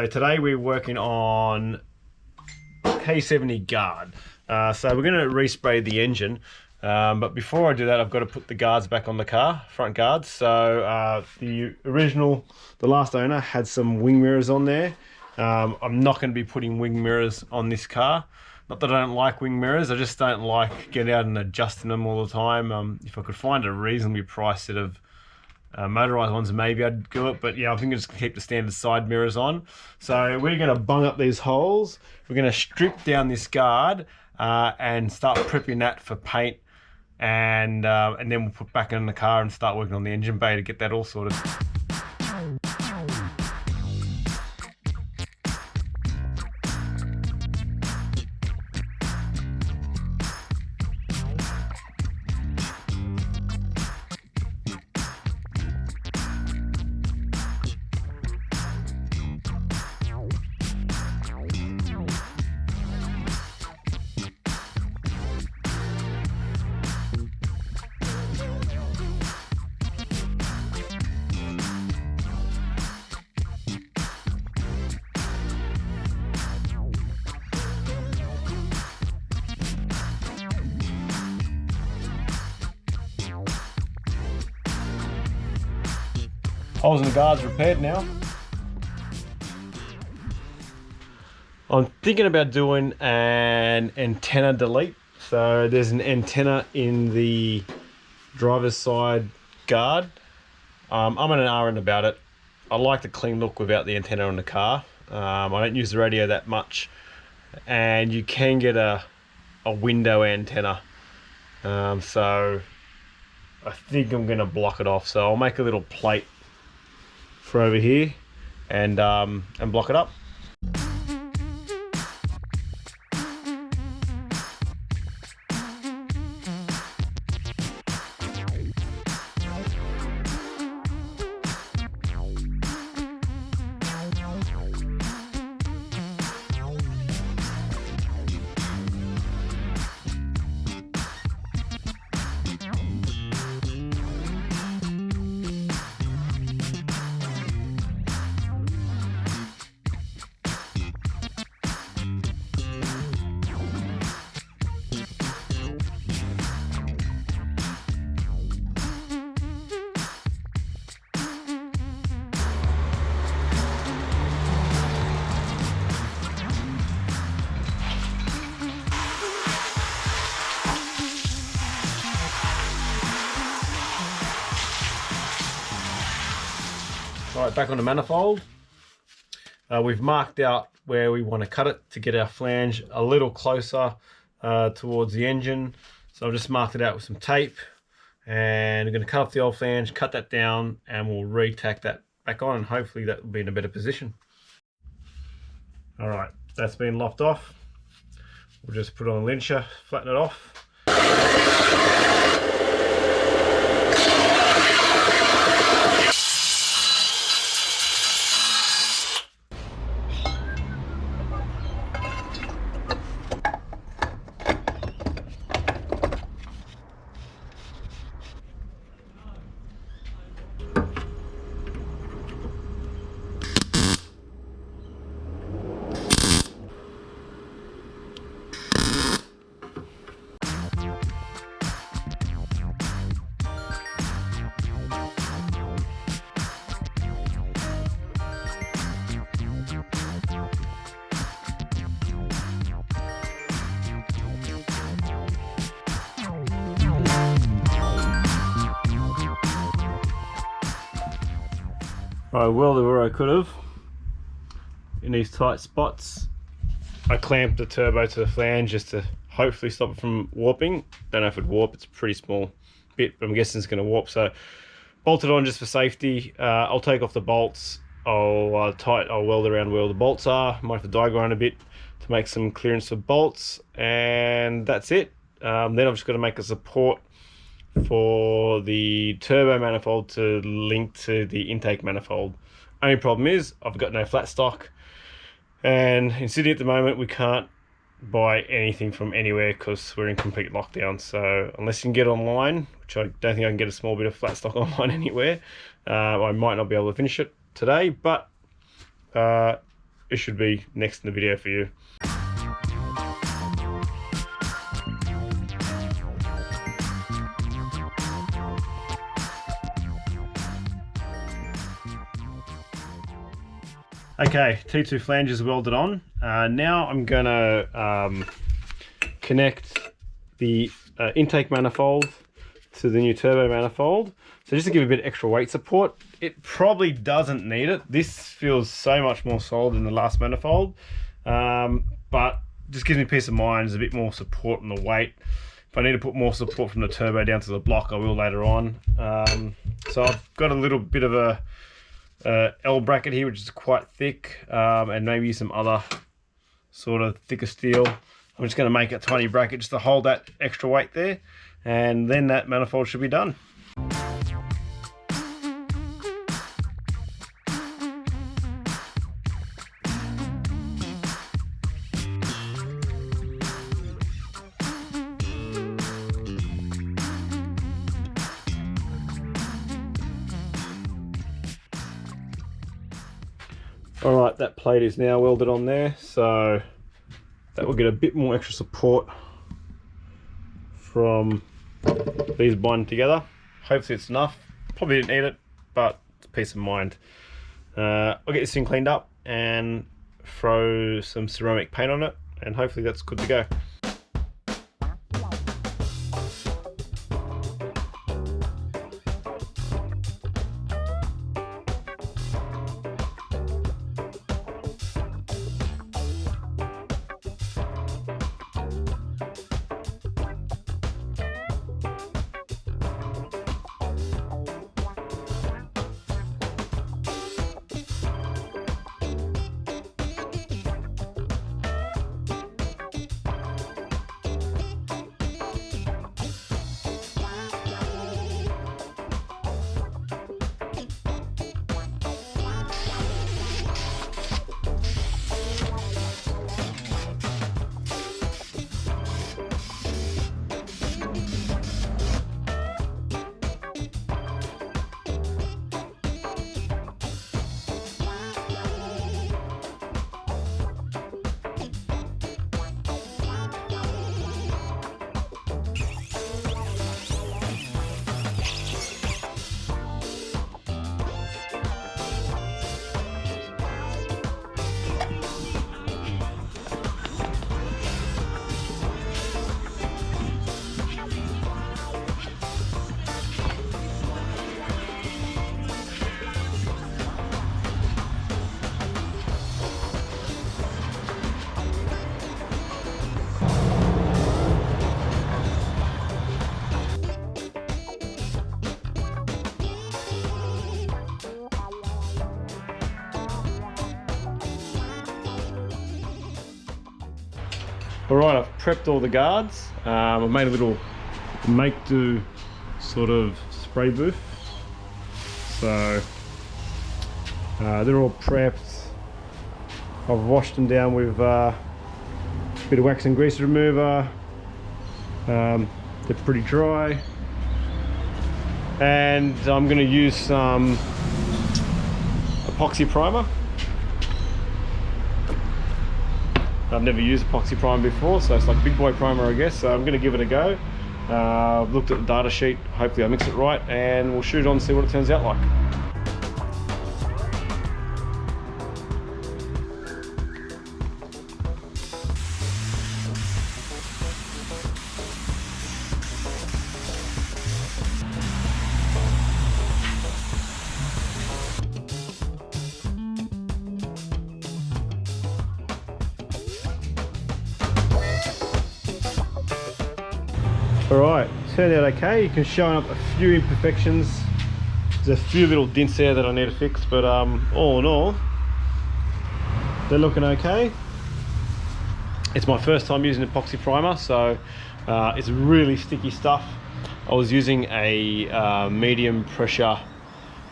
So today we're working on KE70 guard. So we're going to respray the engine, but before I do that I've got to put the guards back on the car, front guards. So the last owner had some wing mirrors on there. I'm not going to be putting wing mirrors on this car. Not that I don't like wing mirrors, I just don't like getting out and adjusting them all the time. If I could find a reasonably priced set of motorized ones, maybe I'd do it, but yeah, I think I'll just keep the standard side mirrors on. So we're going to bung up these holes. We're going to strip down this guard and start prepping that for paint, and then we'll put back in the car and start working on the engine bay to get that all sorted. Holes in the guards repaired now. I'm thinking about doing an antenna delete. So there's an antenna in the driver's side guard. I'm an RN about it. I like the clean look without the antenna on the car. I don't use the radio that much, and you can get a window antenna. So I think I'm gonna block it off. So I'll make a little plate for over here and block it up. All right, back on the manifold. We've marked out where we want to cut it to get our flange a little closer towards the engine. So I've just marked it out with some tape, and we're going to cut off the old flange, cut that down, and we'll re-tack that back on, and hopefully that will be in a better position. All right, that's been lopped off. We'll just put it on a lincher, flatten it off. I welded where I could have in these tight spots. I clamped the turbo to the flange just to hopefully stop it from warping. Don't know if it'd warp, it's a pretty small bit, but I'm guessing it's going to warp. So bolted on just for safety. I'll take off the bolts. I'll weld around where all the bolts are. Might have to die grind a bit to make some clearance for bolts, and that's it. Then I've just got to make a support for the turbo manifold to link to the intake manifold. Only problem is I've got no flat stock, and in Sydney at the moment we can't buy anything from anywhere because we're in complete lockdown. So unless you can get online, which I don't think I can get a small bit of flat stock online anywhere, I might not be able to finish it today, but it should be next in the video for you. Okay, T2 flanges welded on. Now I'm gonna connect the intake manifold to the new turbo manifold. So just to give a bit of extra weight support. It probably doesn't need it. This feels so much more solid than the last manifold, but just gives me peace of mind. There's a bit more support on the weight. If I need to put more support from the turbo down to the block, I will later on. So I've got a little bit of a L bracket here, which is quite thick, and maybe some other sort of thicker steel. I'm just going to make a tiny bracket just to hold that extra weight there, and then that manifold should be done. Alright, that plate is now welded on there, so that will get a bit more extra support from these binding together. Hopefully it's enough. Probably didn't need it, but it's peace of mind. I'll get this thing cleaned up and throw some ceramic paint on it, and hopefully that's good to go. Alright, I've prepped all the guards. I've made a little make-do sort of spray booth. So they're all prepped. I've washed them down with a bit of wax and grease remover. They're pretty dry. And I'm going to use some epoxy primer. I've never used epoxy primer before, so it's like big boy primer, I guess. So I'm going to give it a go. I've looked at the data sheet. Hopefully I mix it right, and we'll shoot it on and see what it turns out like. Alright, turned out okay. You can show up a few imperfections. There's a few little dents there that I need to fix, but all in all, they're looking okay. It's my first time using epoxy primer, so it's really sticky stuff. I was using a medium pressure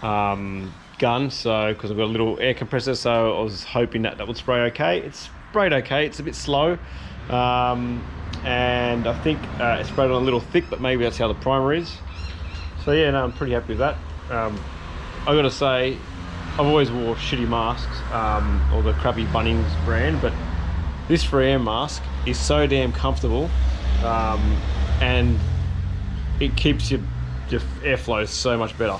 gun, so because I've got a little air compressor, so I was hoping that that would spray okay. It's sprayed okay. It's a bit slow. And I think it sprayed on a little thick, but maybe that's how the primer is. So yeah, no, I'm pretty happy with that. I gotta say, I've always wore shitty masks, or the crappy Bunnings brand, but this free air mask is so damn comfortable, and it keeps your airflow so much better.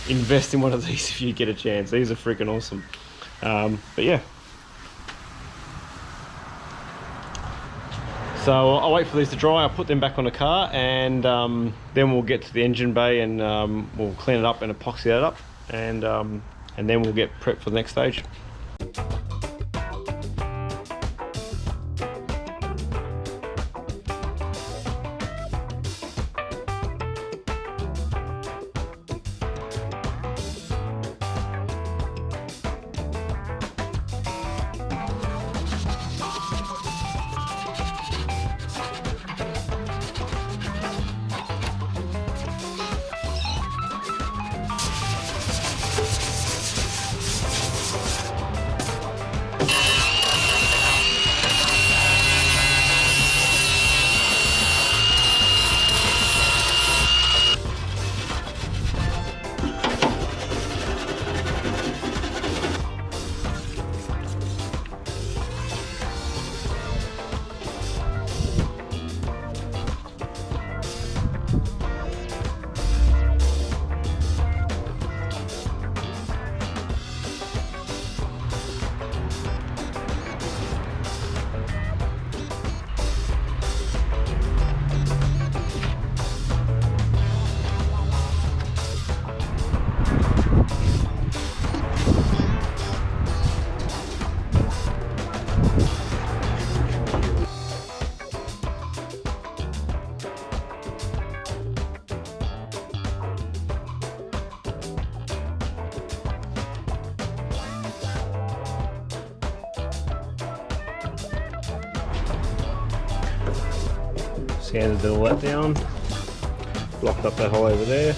Invest in one of these if you get a chance. These are freaking awesome. But yeah. So I'll wait for these to dry, I'll put them back on the car, and then we'll get to the engine bay and we'll clean it up and epoxy that up, and then we'll get prepped for the next stage. Sanded all that down, blocked up that hole over there.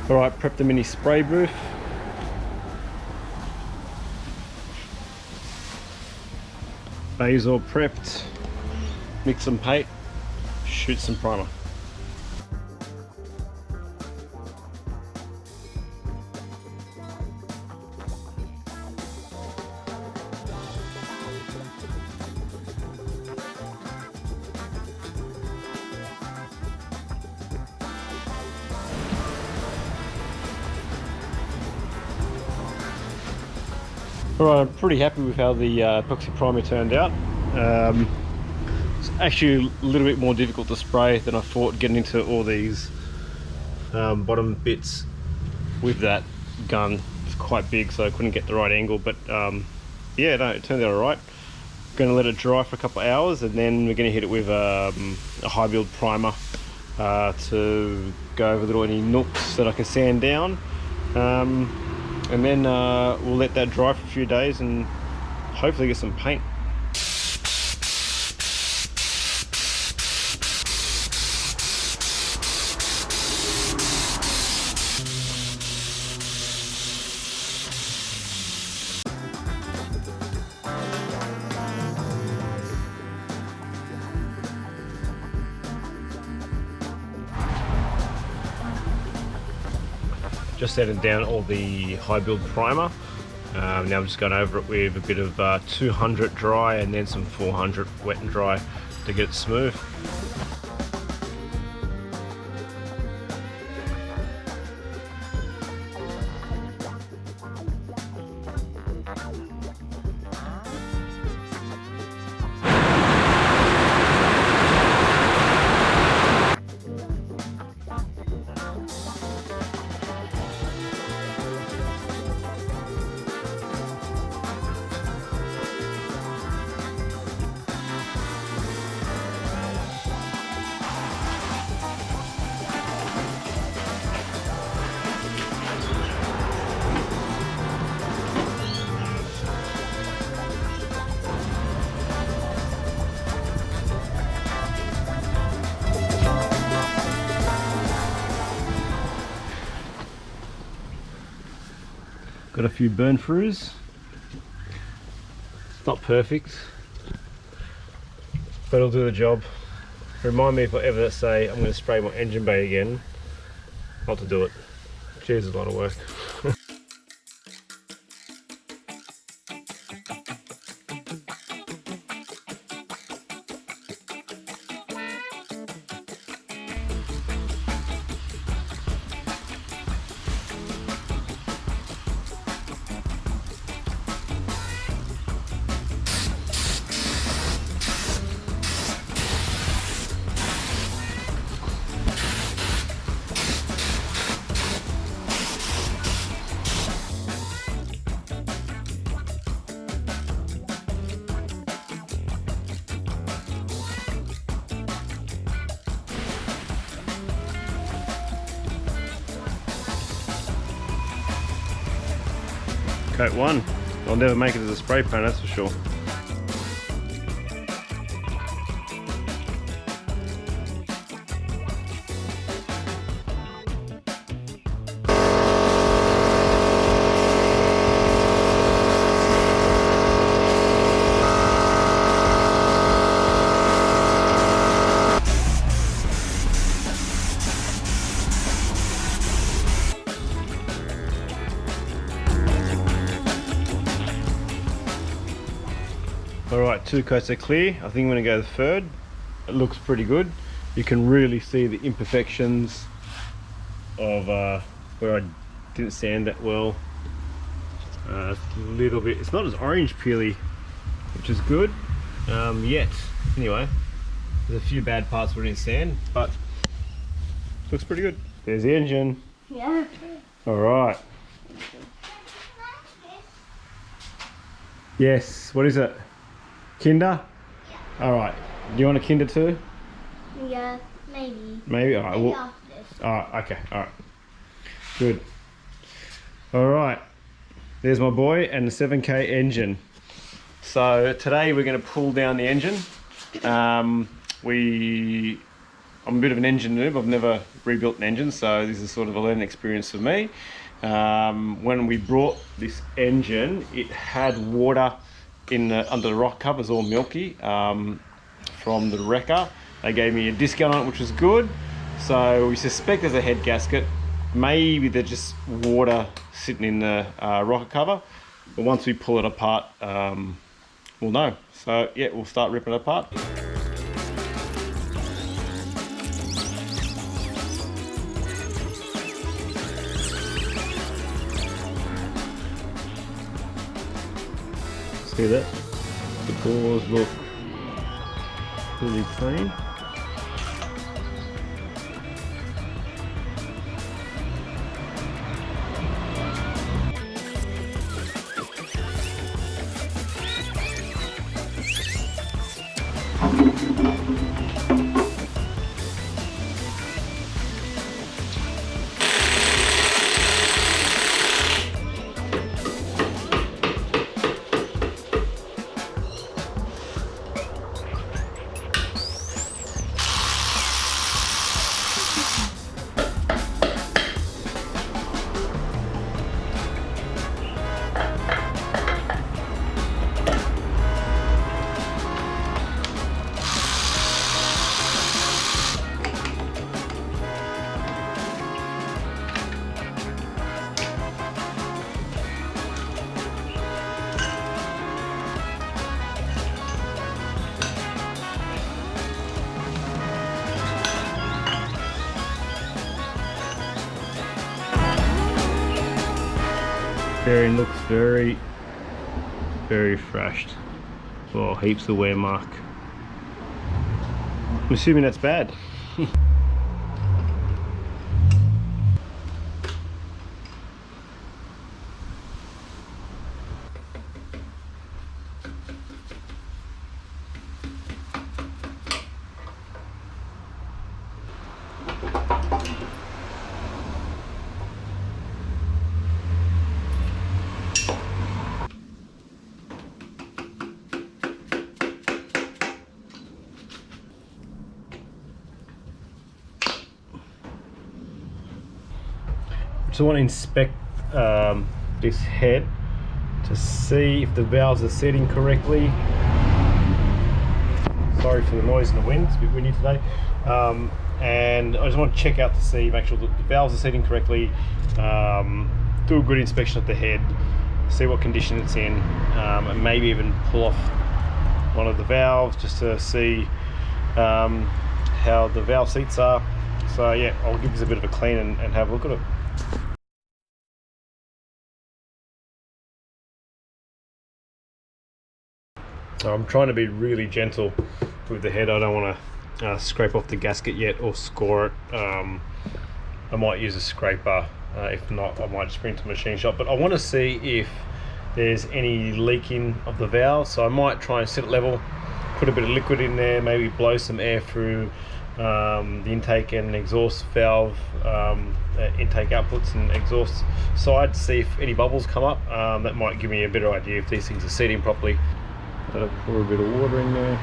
Alright, prep the mini spray booth. Base all prepped. Mix some paint, shoot some primer. Alright, I'm pretty happy with how the epoxy primer turned out. It's actually a little bit more difficult to spray than I thought, getting into all these bottom bits with that gun. It's quite big, so I couldn't get the right angle, but yeah, no, it turned out alright. Going to let it dry for a couple of hours, and then we're going to hit it with a high build primer to go over little any nooks that I can sand down. And then we'll let that dry for a few days and hopefully get some paint. Just added down all the high build primer. Now I'm just going over it with a bit of 200 dry and then some 400 wet and dry to get it smooth. Got a few burn throughs. It's not perfect, but it'll do the job. Remind me if I ever say I'm going to spray my engine bay again, not to do it. Jeez, it's a lot of work. Coat 1. I'll never make it as a spray paint, that's for sure. Alright, 2 coats are clear. I think I'm going to go the third. It looks pretty good. You can really see the imperfections of where I didn't sand that well. A little bit, it's not as orange peely, which is good yet. Anyway, there's a few bad parts where I didn't sand, but looks pretty good. There's the engine. Yeah. Alright. Yes, what is it? Kinder? Yeah. Alright. Do you want a Kinder too? Yeah, maybe. Maybe? Alright. Maybe Well, after this. alright, okay, alright. Good. Alright. There's my boy and the 7K engine. So today we're going to pull down the engine. I'm a bit of an engine noob. I've never rebuilt an engine, so this is sort of a learning experience for me. When we brought this engine, it had water under the rock covers, all milky, from the wrecker. They gave me a discount on it, which was good. So we suspect there's a head gasket. Maybe there's just water sitting in the rocker cover. But once we pull it apart, we'll know. So yeah, we'll start ripping it apart. See that? The doors look pretty clean. Bearing looks very thrashed. Oh, heaps of wear mark. I'm assuming that's bad. So I want to inspect this head to see if the valves are setting correctly. Sorry for the noise and the wind, it's a bit windy today. And I just want to check out to see, make sure that the valves are setting correctly, do a good inspection of the head, see what condition it's in, and maybe even pull off one of the valves just to see how the valve seats are. So yeah, I'll give this a bit of a clean and have a look at it. I'm trying to be really gentle with the head. I don't want to scrape off the gasket yet or score it. I might use a scraper. If not, I might just bring it to the machine shop. But I want to see if there's any leaking of the valve. So I might try and set it level, put a bit of liquid in there, maybe blow some air through the intake and exhaust valve, intake outputs and exhaust side, see if any bubbles come up. That might give me a better idea if these things are seating properly. I'll pour a bit of water in there.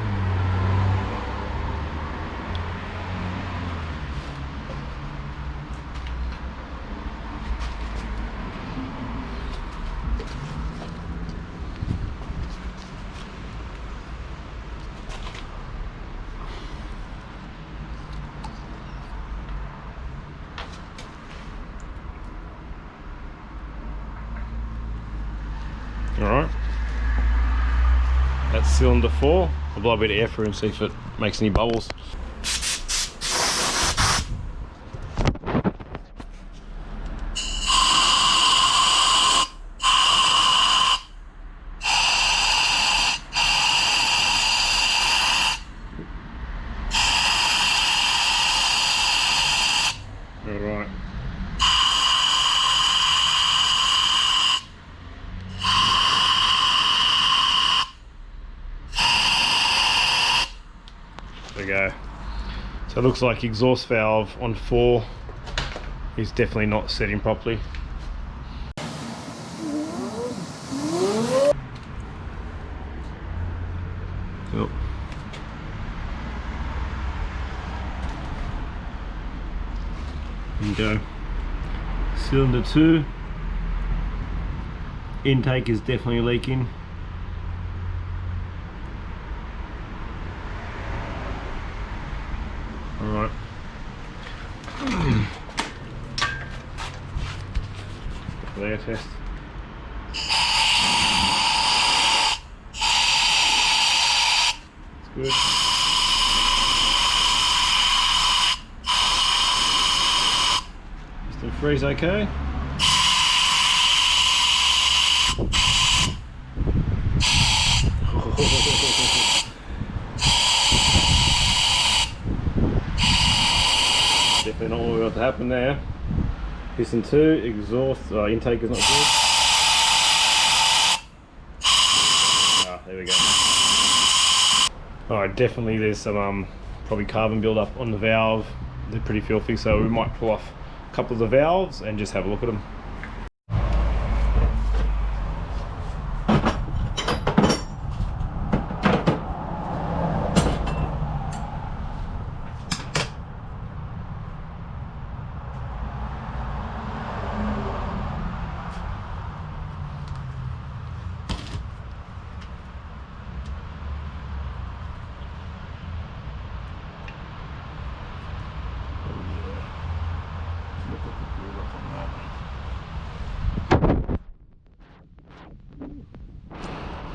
Alright, that's cylinder 4. I'll blow a bit of air through and see if it makes any bubbles. Alright. There we go. So it looks like exhaust valve on 4 is definitely not setting properly. Yep. There you go. Cylinder 2. Intake is definitely leaking. Alright. Air test. It's good. Piston freeze okay. Definitely not what we want to happen there. Piston 2, exhaust, intake is not good. Ah, there we go. Alright, definitely there's some probably carbon build-up on the valve. They're pretty filthy, so we might pull off a couple of the valves and just have a look at them.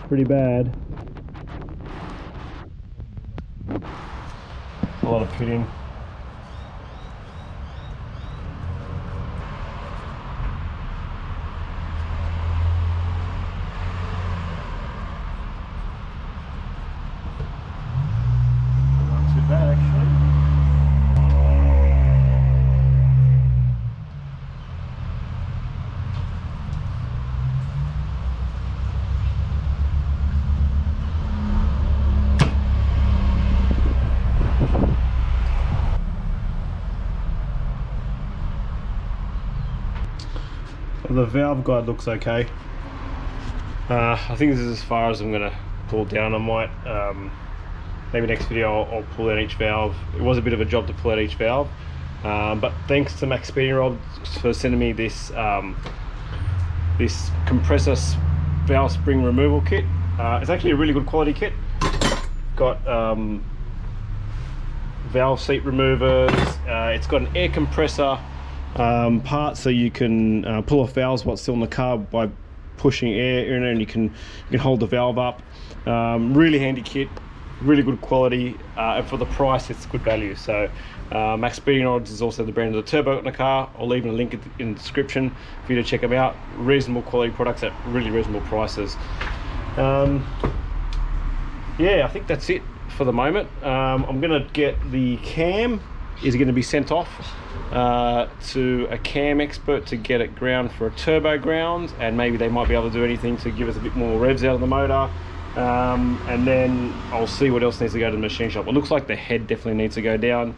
Pretty bad. A lot of pitting. Not too bad actually. The valve guide looks okay. I think this is as far as I'm going to pull down. I might, maybe next video I'll pull out each valve. It was a bit of a job to pull out each valve, but thanks to Max Speeding Rods for sending me this this compressor valve spring removal kit. It's actually a really good quality kit. Got valve seat removers. It's got an air compressor part, so you can pull off valves while it's still in the car by pushing air in it, and you can hold the valve up. Really handy kit, really good quality, and for the price it's good value. So Max Speeding Rods is also the brand of the turbo in the car. I'll leave a link in the description for you to check them out. Reasonable quality products at really reasonable prices. Yeah, I think that's it for the moment. I'm gonna get the cam is going to be sent off to a cam expert to get it ground for a turbo ground, and maybe they might be able to do anything to give us a bit more revs out of the motor. And then I'll see what else needs to go to the machine shop. It looks like the head definitely needs to go down.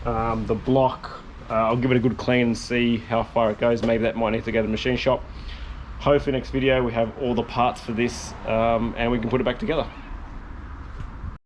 The block, I'll give it a good clean and see how far it goes. Maybe that might need to go to the machine shop. Hopefully next video we have all the parts for this, and we can put it back together.